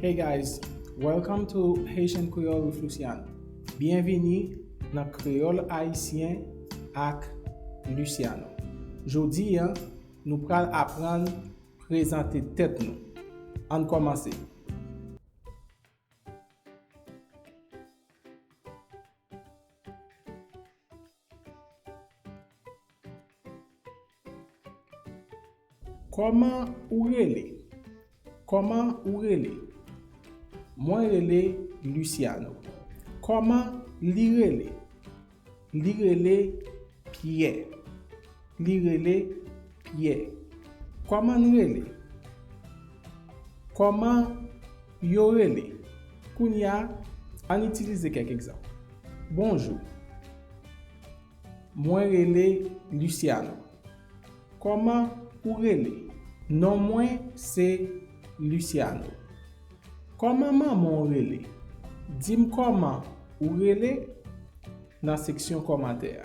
Hey guys, welcome to Haitian Creole with Luciano. Bienvenue dans Créole Haïtien avec Luciano. Jodi, nous pral apprendre présenter tête nous. On commence. Comment ou rele? Comment ou rele? Moi rele Luciano. Comment li rele? Li rele Pierre. Li rele Pierre. Comment rele? Comment yo rele? Kounya, on utilise quelques exemples. Bonjour. Moi rele Luciano. Comment ou rele? Non moi c'est Luciano. Comment maman rele? Dis-moi comment ou rele dans la section commentaire.